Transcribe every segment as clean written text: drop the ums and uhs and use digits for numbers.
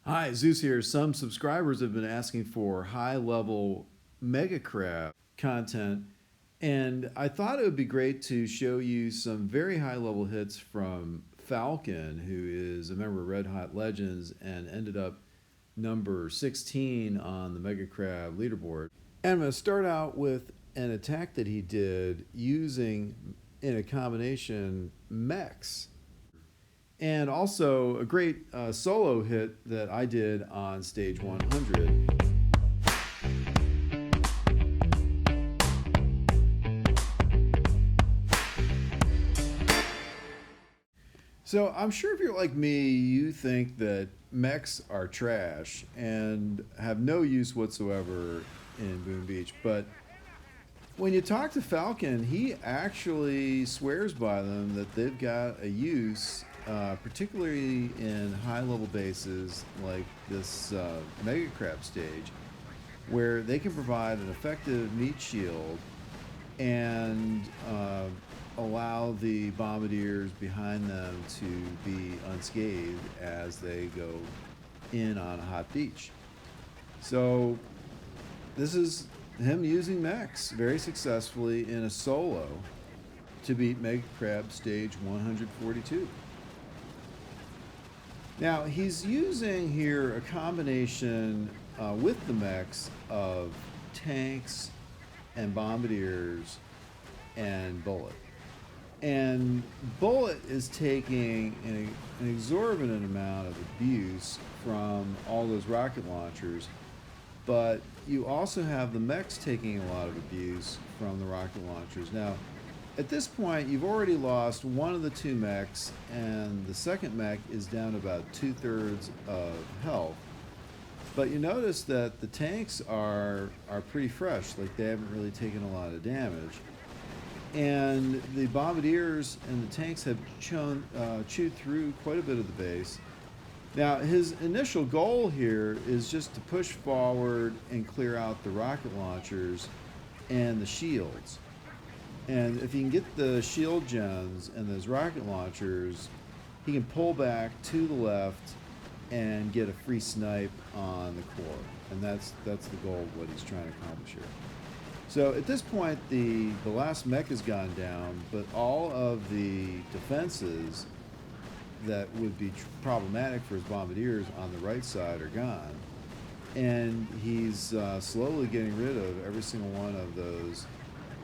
Hi, Zeus here. Some subscribers have been asking for high-level Mega Crab content, and I thought it would be great to show you some very high-level hits from Falcon, who is a member of Red Hot Legends and ended up number 16 on the Mega Crab Leaderboard. And I'm going to start out with an attack that he did using, in a combination, Mechs. And also a great solo hit that I did on stage 100. So I'm sure if you're like me, you think that mechs are trash and have no use whatsoever in Boom Beach. But when you talk to Falcon, he actually swears by them, that they've got a use, particularly in high-level bases like this Mega Crab stage, where they can provide an effective meat shield and allow the bombardiers behind them to be unscathed as they go in on a hot beach. So this is him using mechs very successfully in a solo to beat Mega Crab stage 142. Now he's using here a combination with the mechs of tanks and bombardiers and Bullet. And Bullet is taking an exorbitant amount of abuse from all those rocket launchers, but you also have the mechs taking a lot of abuse from the rocket launchers. Now, at this point, you've already lost one of the two mechs, and the second mech is down about 2/3 of health. But you notice that the tanks are pretty fresh, like they haven't really taken a lot of damage. And the bombardiers and the tanks have chewed through quite a bit of the base. Now, his initial goal here is just to push forward and clear out the rocket launchers and the shields. And if he can get the shield gens and those rocket launchers, he can pull back to the left and get a free snipe on the core. And that's the goal of what he's trying to accomplish here. So at this point, the last mech has gone down, but all of the defenses that would be problematic for his bombardiers on the right side are gone. And he's slowly getting rid of every single one of those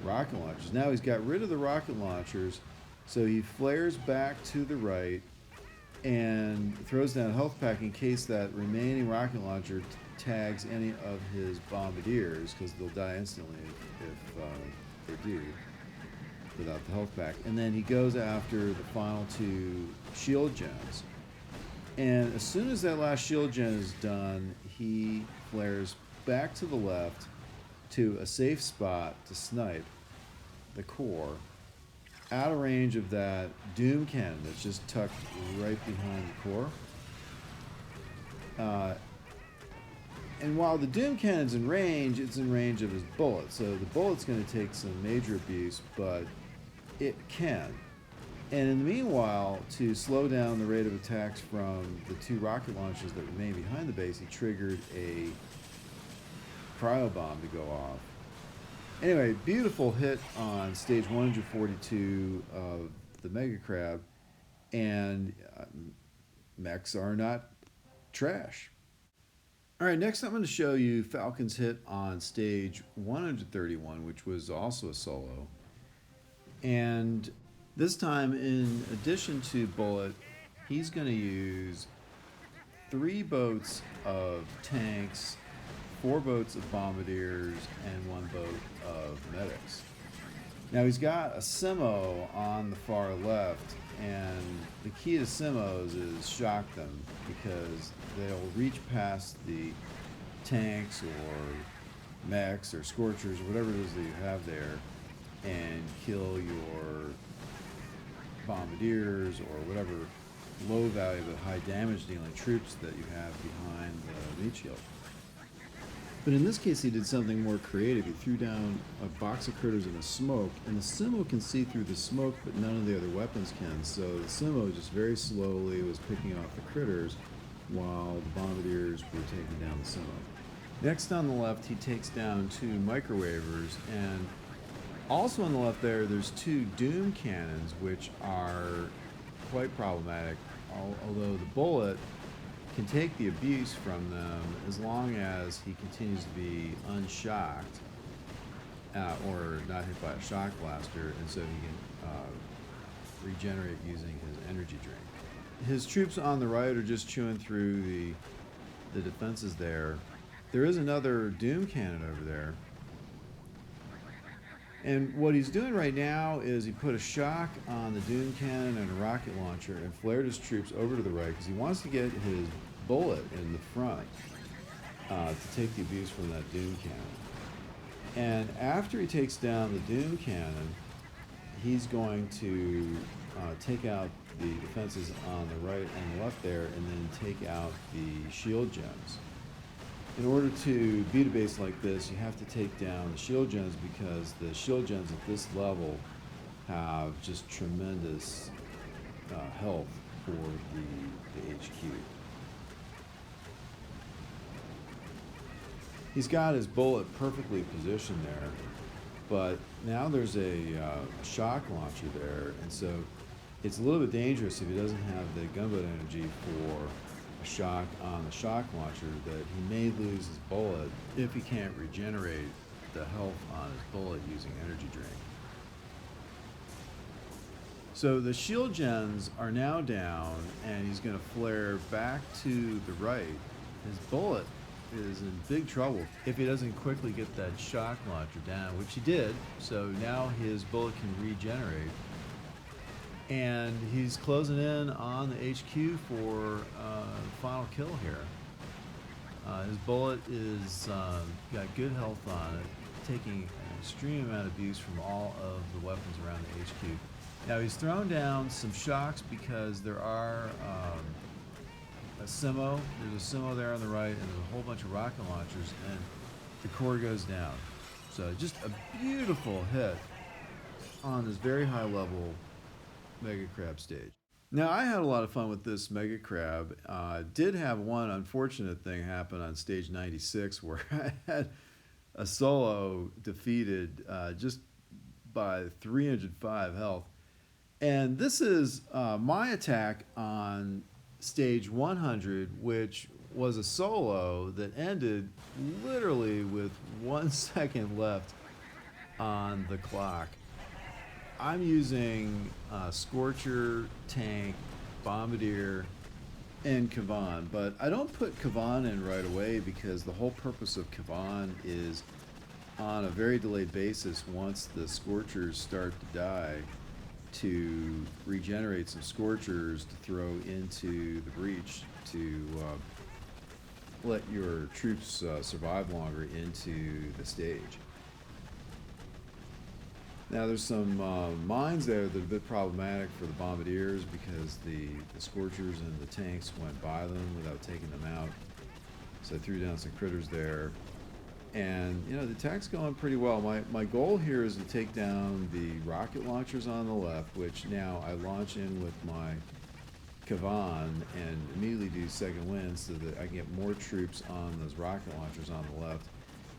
rocket launchers. Now he's got rid of the rocket launchers, so he flares back to the right and throws down a health pack in case that remaining rocket launcher tags any of his bombardiers, because they'll die instantly if they do without the health pack. And then he goes after the final two shield gens. And as soon as that last shield gen is done, he flares back to the left to a safe spot to snipe the core out of range of that doom cannon that's just tucked right behind the core. And while the doom cannon's in range, it's in range of his bullet. So the bullet's going to take some major abuse, but it can. And in the meanwhile, to slow down the rate of attacks from the two rocket launchers that remain behind the base, he triggered a cryo bomb to go off. Anyway, beautiful hit on stage 142 of the Mega Crab, and mechs are not trash. All right, next I'm going to show you Falcon's hit on stage 131, which was also a solo. And this time, in addition to Bullet, he's going to use 3 boats of tanks, 4 boats of bombardiers, and 1 boat of medics. Now he's got a Simo on the far left, and the key to Simos is shock them, because they'll reach past the tanks or mechs or scorchers or whatever it is that you have there and kill your bombardiers or whatever low value but high damage dealing troops that you have behind the meat shield. But in this case, he did something more creative. He threw down a box of critters in the smoke, and the Simo can see through the smoke, but none of the other weapons can. So the Simo just very slowly was picking off the critters while the bombardiers were taking down the Sumo. Next on the left, he takes down 2 microwavers, and also on the left there's 2 doom cannons, which are quite problematic, although the bullet can take the abuse from them as long as he continues to be unshocked or not hit by a shock blaster, and so he can regenerate using his energy drink. His troops on the right are just chewing through the defenses there. There is another doom cannon over there. And what he's doing right now is he put a shock on the doom cannon and a rocket launcher and flared his troops over to the right because he wants to get his bullet in the front to take the abuse from that doom cannon. And after he takes down the doom cannon, he's going to take out the defenses on the right and the left there, and then take out the shield gems. In order to beat a base like this, you have to take down the shield gems because the shield gems at this level have just tremendous health for the HQ. He's got his bullet perfectly positioned there, but now there's a shock launcher there, and so it's a little bit dangerous if he doesn't have the gunboat energy for a shock on the shock launcher, that he may lose his bullet if he can't regenerate the health on his bullet using energy drink. So the shield gens are now down, and he's going to flare back to the right. His bullet is in big trouble if he doesn't quickly get that shock launcher down, which he did. So now his bullet can regenerate, and he's closing in on the HQ for final kill here. His bullet is got good health on it, taking an extreme amount of abuse from all of the weapons around the HQ. Now he's thrown down some shocks because there are a Simo. There's a Simo there on the right, and there's a whole bunch of rocket launchers, and the core goes down. So just a beautiful hit on this very high level Mega Crab stage. Now I had a lot of fun with this Mega Crab. Did have one unfortunate thing happen on stage 96 where I had a solo defeated just by 305 health. And this is my attack on stage 100, which was a solo that ended literally with 1 second left on the clock. I'm using Scorcher, Tank, Bombardier, and Kavan, but I don't put Kavan in right away because the whole purpose of Kavan is on a very delayed basis once the Scorchers start to die, to regenerate some Scorchers to throw into the breach to let your troops survive longer into the stage. Now there's some mines there that are a bit problematic for the Bombardiers because the Scorchers and the tanks went by them without taking them out. So I threw down some critters there. And, you know, the attack's going pretty well. My goal here is to take down the rocket launchers on the left, which now I launch in with my Kavan and immediately do second wind so that I can get more troops on those rocket launchers on the left.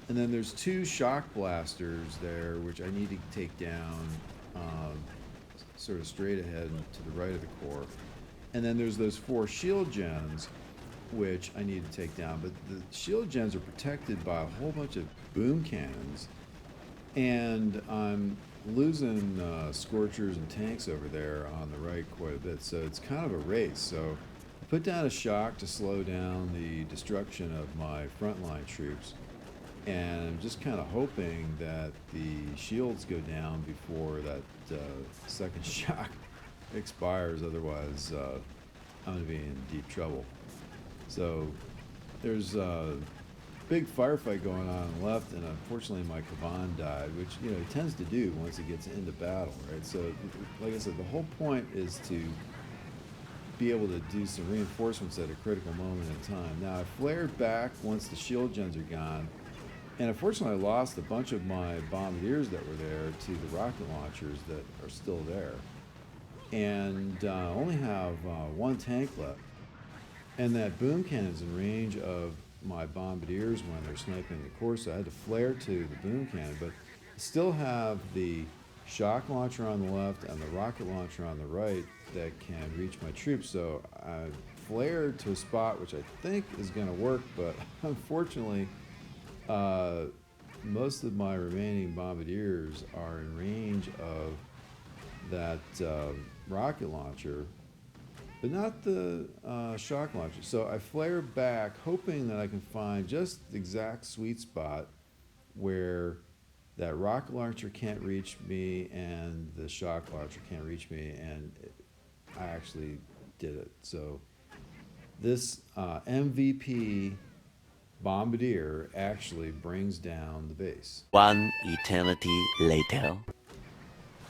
And then there's 2 shock blasters there, which I need to take down sort of straight ahead to the right of the core. And then there's those 4 shield gens, which I need to take down. But the shield gens are protected by a whole bunch of boom cannons, and I'm losing Scorchers and tanks over there on the right quite a bit. So it's kind of a race. So I put down a shock to slow down the destruction of my frontline troops. And I'm just kind of hoping that the shields go down before that second shock expires. Otherwise, I'm going to be in deep trouble. So there's a big firefight going on the left, and unfortunately my Kavan died, which, you know, he tends to do once he gets into battle, right? So, like I said, the whole point is to be able to do some reinforcements at a critical moment in time. Now, I flared back once the shield gens are gone. And unfortunately, I lost a bunch of my bombardiers that were there to the rocket launchers that are still there. And only have 1 tank left. And that boom cannon's in range of my bombardiers when they're sniping the core, so I had to flare to the boom cannon, but still have the shock launcher on the left and the rocket launcher on the right that can reach my troops. So I flared to a spot which I think is going to work, but unfortunately, most of my remaining bombardiers are in range of that rocket launcher, but not the shock launcher. So I flare back, hoping that I can find just the exact sweet spot where that rocket launcher can't reach me and the shock launcher can't reach me, and I actually did it. So this MVP bombardier actually brings down the base. One eternity later.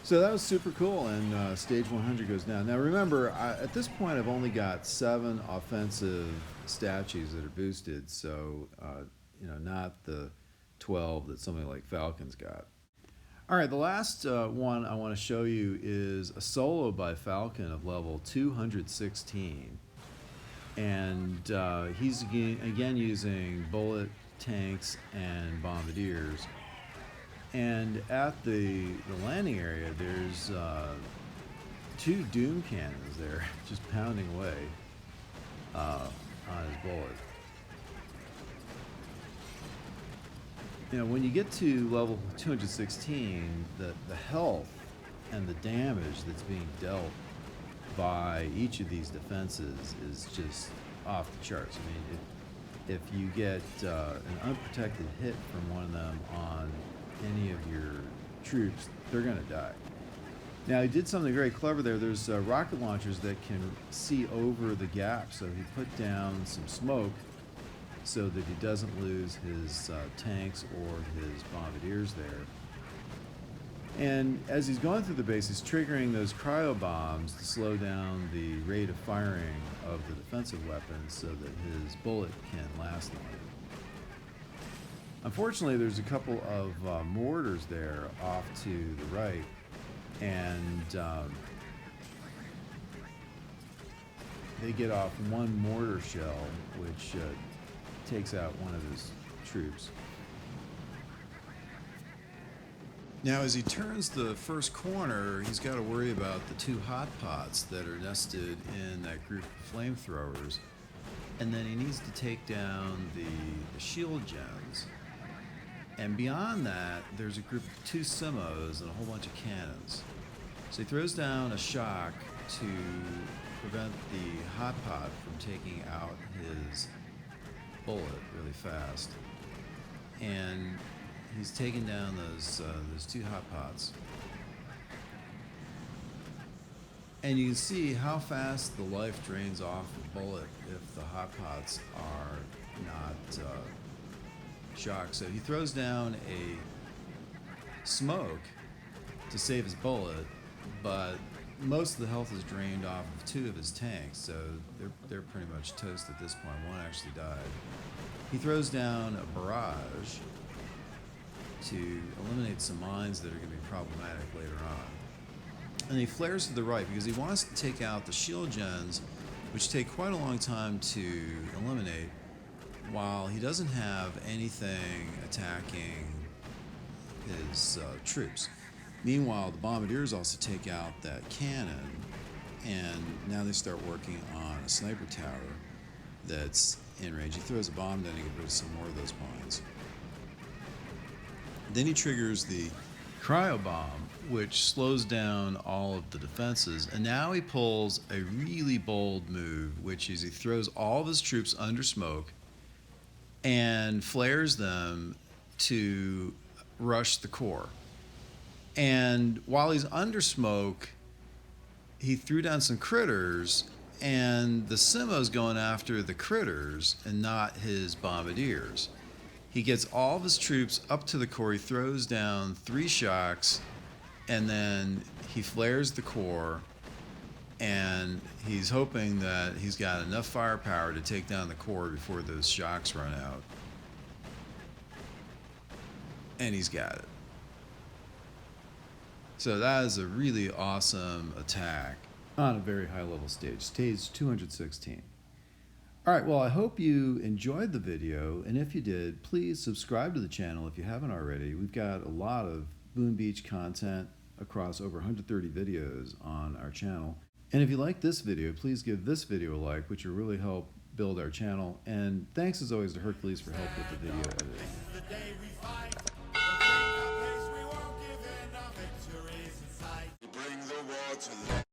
So that was super cool, and stage 100 goes down. Now remember, at this point I've only got 7 offensive statues that are boosted, so not the 12 that something like Falcon's got. All right, the last one I want to show you is a solo by Falcon of level 216. And he's again using bullet, tanks, and bombardiers. And at the landing area, there's 2 doom cannons there just pounding away on his bullet. When you get to level 216, the health and the damage that's being dealt by each of these defenses is just off the charts. I mean, if you get an unprotected hit from one of them on any of your troops, they're going to die. Now, he did something very clever there. There's rocket launchers that can see over the gap, so he put down some smoke so that he doesn't lose his tanks or his bombardiers there. And as he's going through the base, he's triggering those cryo bombs to slow down the rate of firing of the defensive weapons so that his bullet can last longer. Unfortunately, there's a couple of mortars there off to the right, and they get off one mortar shell, which takes out one of his troops. Now, as he turns the first corner, he's got to worry about the 2 hot pots that are nested in that group of flamethrowers, and then he needs to take down the shield gens. And beyond that, there's a group of 2 Simos and a whole bunch of cannons. So he throws down a shock to prevent the hot pot from taking out his bullet really fast. And he's taking down those 2 hot pots. And you can see how fast the life drains off the bullet if the hot pots are not shocked. So he throws down a smoke to save his bullet, but most of the health is drained off of 2 of his tanks, so they're pretty much toast at this point. One actually died. He throws down a barrage to eliminate some mines that are going to be problematic later on. And he flares to the right because he wants to take out the shield gens, which take quite a long time to eliminate, while he doesn't have anything attacking his troops. Meanwhile, the bombardiers also take out that cannon, and now they start working on a sniper tower that's in range. He throws a bomb down to get rid of some more of those mines. Then he triggers the cryo bomb, which slows down all of the defenses, and now he pulls a really bold move, which is he throws all of his troops under smoke and flares them to rush the core. And while he's under smoke, he threw down some critters, and the Simo's going after the critters and not his bombardiers. He gets all of his troops up to the core, he throws down 3 shocks, and then he flares the core, and he's hoping that he's got enough firepower to take down the core before those shocks run out. And he's got it. So that is a really awesome attack on a very high level stage, stage 216. All right, well, I hope you enjoyed the video, and if you did, please subscribe to the channel if you haven't already. We've got a lot of Boone Beach content across over 130 videos on our channel. And if you like this video, please give this video a like, which will really help build our channel. And thanks as always to Hercules for help with the video editing.